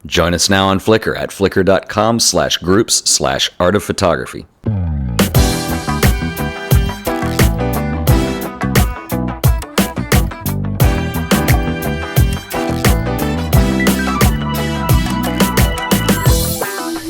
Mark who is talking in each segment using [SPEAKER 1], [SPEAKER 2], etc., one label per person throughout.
[SPEAKER 1] Join us now on Flickr at flickr.com/groups/art-of-photography.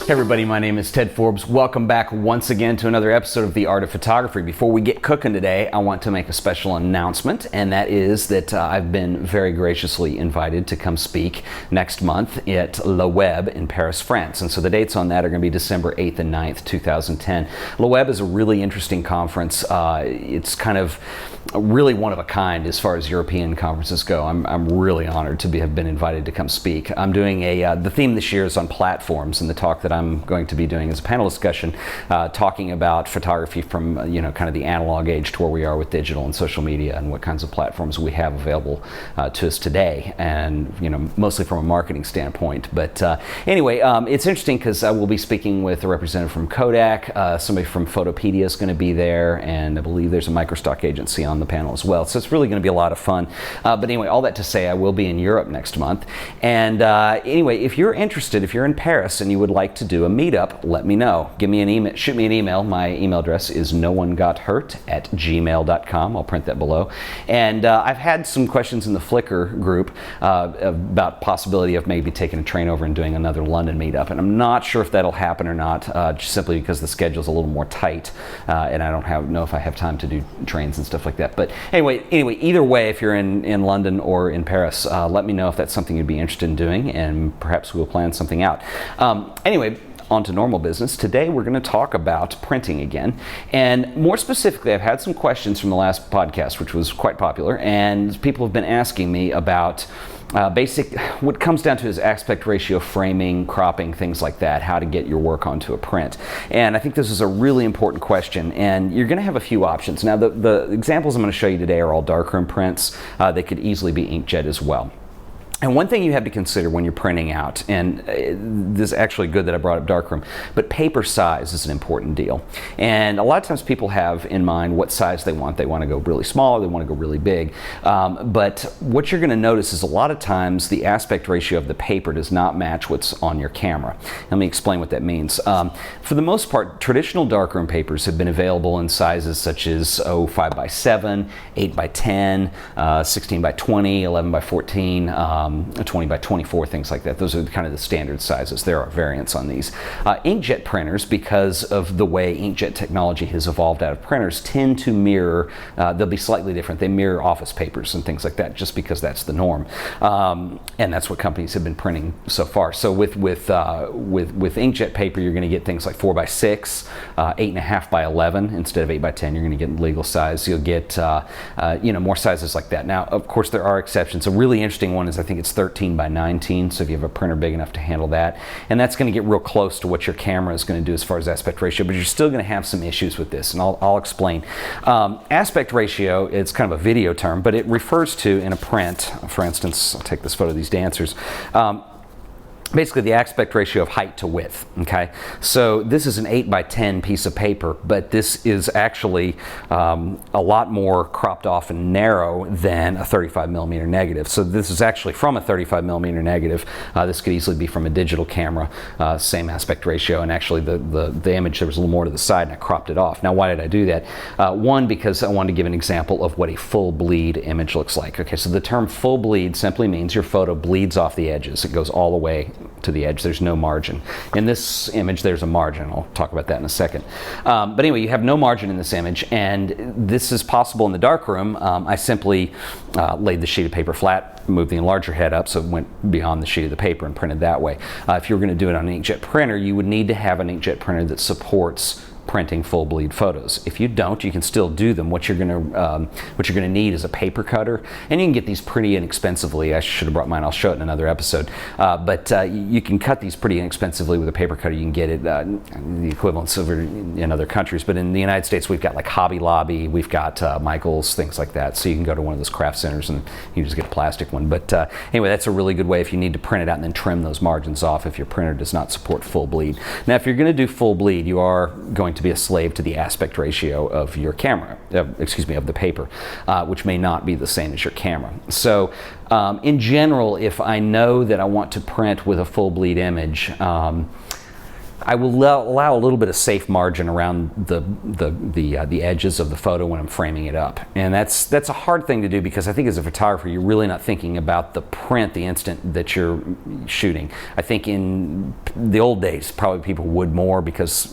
[SPEAKER 2] Hey everybody, my name is Ted Forbes. Welcome back once again to another episode of The Art of Photography. Before we get cooking today, I want to make a special announcement, and that is that I've been very graciously invited to come speak next month at Le Web in Paris, France. And so the dates on that are going to be December 8th and 9th, 2010. Le Web is a really interesting conference. It's kind of really one of a kind as far as European conferences go. I'm really honored to have been invited to come speak. I'm doing the theme this year is on platforms, and the talk that I'm going to be doing is a panel discussion talking about photography from kind of the analog age to where we are with digital and social media and what kinds of platforms we have available to us today, and mostly from a marketing standpoint. But anyway, it's interesting because I will be speaking with a representative from Kodak, somebody from Photopedia is going to be there, and I believe there's a microstock agency on the panel as well. So it's really going to be a lot of fun. But anyway, all that to say, I will be in Europe next month. And anyway, if you're interested, if you're in Paris and you would like to do a meetup, let me know. Give me an email, shoot me an email. My email address is noonegotHurt@gmail.com. I'll print that below. And I've had some questions in the Flickr group about possibility of maybe taking a train over and doing another London meetup. And I'm not sure if that'll happen or not, just simply because the schedule's a little more tight, and I don't know if I have time to do trains and stuff like that. But anyway, either way, if you're in London or in Paris, let me know if that's something you'd be interested in doing, and perhaps we'll plan something out. Anyway, on to normal business. Today we're going to talk about printing again, and more specifically, I've had some questions from the last podcast, which was quite popular, and people have been asking me about what comes down to is aspect ratio, framing, cropping, things like that, how to get your work onto a print. And I think this is a really important question, and you're going to have a few options. Now, the examples I'm going to show you today are all darkroom prints. They could easily be inkjet as well. And one thing you have to consider when you're printing out, and this is actually good that I brought up darkroom, but paper size is an important deal. And a lot of times people have in mind what size they want. They want to go really small, or they want to go really big. But what you're going to notice is a lot of times the aspect ratio of the paper does not match what's on your camera. Let me explain what that means. For the most part, traditional darkroom papers have been available in sizes such as 5x7, 8x10, 16x20, 11x14, 20x24, things like that. Those are kind of the standard sizes. There are variants on these. Inkjet printers, because of the way inkjet technology has evolved out of printers, tend to mirror, they'll be slightly different. They mirror office papers and things like that, just because that's the norm. And that's what companies have been printing so far. So with inkjet paper, you're going to get things like 4x6, 8.5x11 instead of 8x10. You're going to get legal size. You'll get more sizes like that. Now, of course, there are exceptions. A really interesting one is, I think it's 13x19, so if you have a printer big enough to handle that, and that's going to get real close to what your camera is going to do as far as aspect ratio, but you're still going to have some issues with this, and I'll explain. Aspect ratio, it's kind of a video term, but it refers to, in a print, for instance, I'll take this photo of these dancers, basically the aspect ratio of height to width. Okay, so this is an 8x10 piece of paper, but this is actually a lot more cropped off and narrow than a 35mm negative. So this is actually from a 35mm negative. This could easily be from a digital camera, same aspect ratio, and actually the image, there was a little more to the side, and I cropped it off. Now, why did I do that? One, because I wanted to give an example of what a full bleed image looks like. Okay, so the term full bleed simply means your photo bleeds off the edges. It goes all the way to the edge. There's no margin. In this image, there's a margin. I'll talk about that in a second. But anyway, you have no margin in this image, and this is possible in the darkroom. I simply laid the sheet of paper flat, moved the enlarger head up so it went beyond the sheet of the paper, and printed that way. If you were going to do it on an inkjet printer, you would need to have an inkjet printer that supports printing full bleed photos. If you don't, you can still do them. What you're going to need is a paper cutter, and you can get these pretty inexpensively. I should have brought mine. I'll show it in another episode. But you can cut these pretty inexpensively with a paper cutter. You can get it the equivalents over in other countries, but in the United States, we've got like Hobby Lobby, we've got Michael's, things like that. So you can go to one of those craft centers and you just get a plastic one. But anyway, that's a really good way if you need to print it out and then trim those margins off if your printer does not support full bleed. Now, if you're going to do full bleed, you are going to to be a slave to the aspect ratio of your camera, of the paper, which may not be the same as your camera. So in general, if I know that I want to print with a full bleed image, I will allow a little bit of safe margin around the edges of the photo when I'm framing it up, and that's a hard thing to do, because I think as a photographer you're really not thinking about the print the instant that you're shooting. I think in the old days probably people would more, because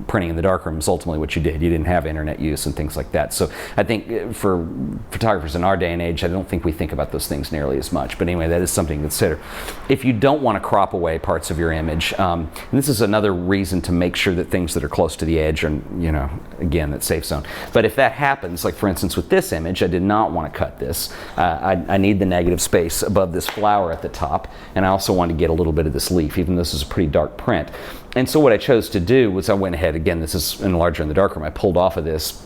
[SPEAKER 2] printing in the darkroom is ultimately what you did. You didn't have internet use and things like that. So I think for photographers in our day and age, I don't think we think about those things nearly as much. But anyway, that is something to consider. If you don't want to crop away parts of your image, and this is another reason to make sure that things that are close to the edge are, again, that safe zone. But if that happens, like for instance with this image, I did not want to cut this. I need the negative space above this flower at the top, and I also want to get a little bit of this leaf, even though this is a pretty dark print. And so what I chose to do was I went ahead, again, this is larger in the darkroom, I pulled off of this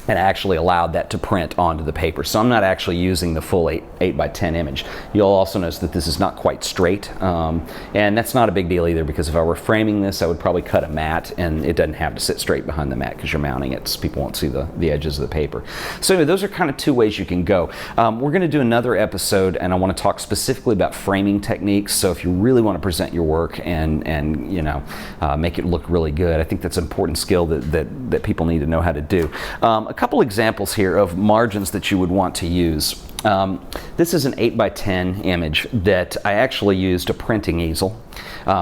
[SPEAKER 2] and actually allowed that to print onto the paper. So I'm not actually using the full 8 by 10 image. You'll also notice that this is not quite straight, and that's not a big deal either, because if I were framing this I would probably cut a mat, and it doesn't have to sit straight behind the mat because you're mounting it, so people won't see the edges of the paper. So anyway, those are kind of two ways you can go. We're going to do another episode, and I want to talk specifically about framing techniques. So if you really want to present your work and make it look really good, I think that's an important skill that people need to know how to do. A couple examples here of margins that you would want to use. This is an 8 by 10 image that I actually used a printing easel,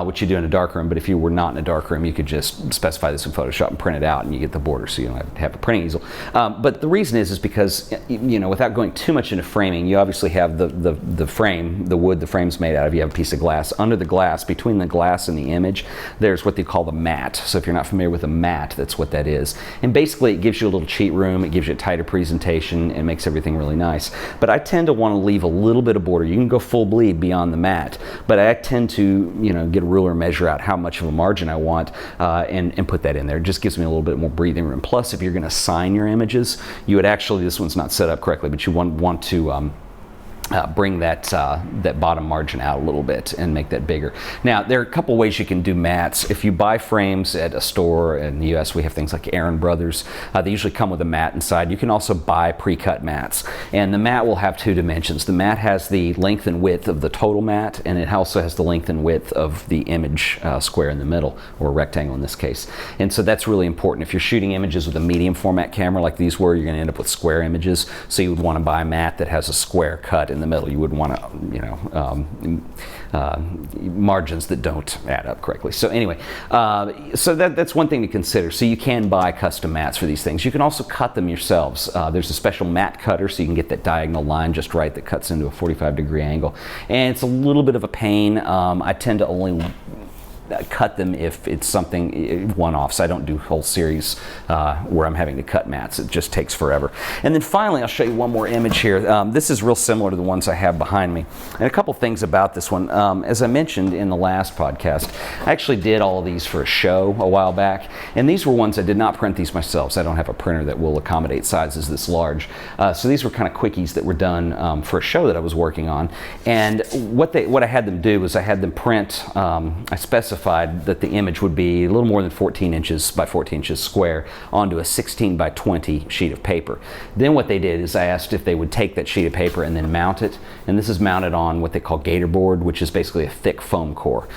[SPEAKER 2] which you do in a darkroom, but if you were not in a darkroom, you could just specify this in Photoshop and print it out, and you get the border, so you don't have to have a printing easel. But the reason is because, without going too much into framing, you obviously have the frame, the wood the frame's made out of. You have a piece of glass. Under the glass, between the glass and the image, there's what they call the mat. So if you're not familiar with a mat, that's what that is. And basically it gives you a little cheat room, it gives you a tighter presentation, and makes everything really nice. But I tend to want to leave a little bit of border. You can go full bleed beyond the mat, but I tend to, get a ruler and measure out how much of a margin I want, and put that in there. It just gives me a little bit more breathing room. Plus, if you're going to sign your images, you would actually, this one's not set up correctly, but you want to bring that bottom margin out a little bit and make that bigger. Now, there are a couple ways you can do mats. If you buy frames at a store in the US, we have things like Aaron Brothers. They usually come with a mat inside. You can also buy pre-cut mats, and the mat will have two dimensions. The mat has the length and width of the total mat, and it also has the length and width of the image square in the middle, or rectangle in this case. And so that's really important. If you're shooting images with a medium format camera like these were, you're going to end up with square images, so you would want to buy a mat that has a square cut in the middle. You wouldn't want to, margins that don't add up correctly. So anyway, so that's one thing to consider. So you can buy custom mats for these things. You can also cut them yourselves. There's a special mat cutter, so you can get that diagonal line just right that cuts into a 45-degree angle. And it's a little bit of a pain. I tend to only cut them if it's something one-offs. I don't do whole series where I'm having to cut mats. It just takes forever. And then finally, I'll show you one more image here. This is real similar to the ones I have behind me. And a couple things about this one. As I mentioned in the last podcast, I actually did all of these for a show a while back. And these were ones I did not print these myself, so I don't have a printer that will accommodate sizes this large. So these were kind of quickies that were done for a show that I was working on. And what I had them do was I had them print, I specified that the image would be a little more than 14 inches by 14 inches square onto a 16 by 20 sheet of paper. Then what they did is I asked if they would take that sheet of paper and then mount it, and this is mounted on what they call gator board, which is basically a thick foam core.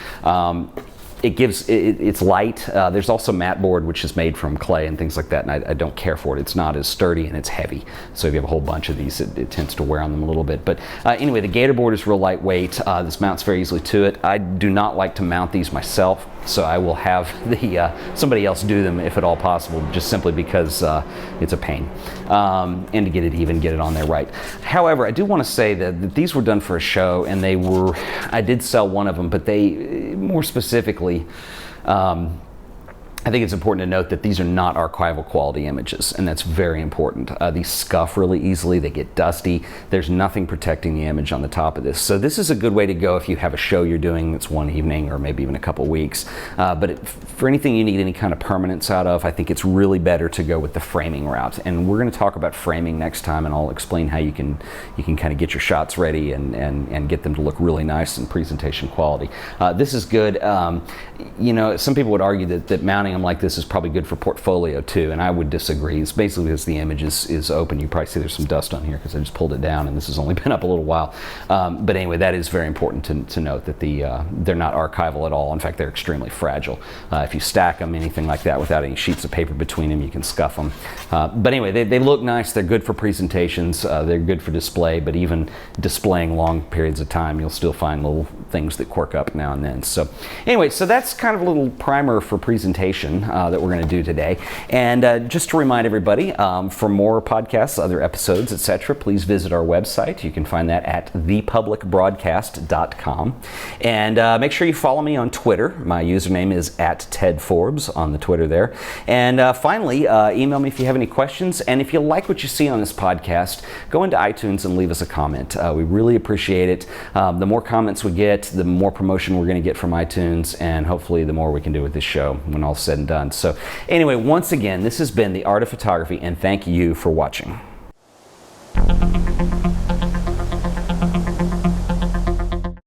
[SPEAKER 2] It's light. There's also mat board, which is made from clay and things like that, and I don't care for it. It's not as sturdy, and it's heavy. So if you have a whole bunch of these, it tends to wear on them a little bit. But anyway, the gator board is real lightweight. This mounts very easily to it. I do not like to mount these myself, so I will have somebody else do them if at all possible, just simply because it's a pain. And to get it even, get it on there right. However, I do want to say that these were done for a show, and I did sell one of them, but they, more specifically, I think it's important to note that these are not archival quality images, and that's very important. These scuff really easily, they get dusty. There's nothing protecting the image on the top of this. So this is a good way to go if you have a show you're doing that's one evening or maybe even a couple weeks. But for anything you need any kind of permanence out of, I think it's really better to go with the framing route. And we're going to talk about framing next time, and I'll explain how you can kind of get your shots ready and get them to look really nice in presentation quality. This is good. Some people would argue that mounting carrying them like this is probably good for portfolio too, and I would disagree. It's basically because the image is open. You probably see there's some dust on here because I just pulled it down and this has only been up a little while. But anyway, that is very important to note that they're not archival at all. In fact, they're extremely fragile. If you stack them, anything like that, without any sheets of paper between them, you can scuff them. But anyway, they look nice. They're good for presentations. They're good for display, but even displaying long periods of time, you'll still find little things that quirk up now and then. So anyway, so that's kind of a little primer for presentation that we're going to do today. And just to remind everybody, for more podcasts, other episodes, etc., please visit our website. You can find that at thepublicbroadcast.com. And make sure you follow me on Twitter. My username is @TedForbes on the Twitter there. And finally, email me if you have any questions. And if you like what you see on this podcast, go into iTunes and leave us a comment. We really appreciate it. The more comments we get, the more promotion we're going to get from iTunes, and hopefully the more we can do with this show when all's said and done. So anyway, once again, this has been The Art of Photography, and thank you for watching.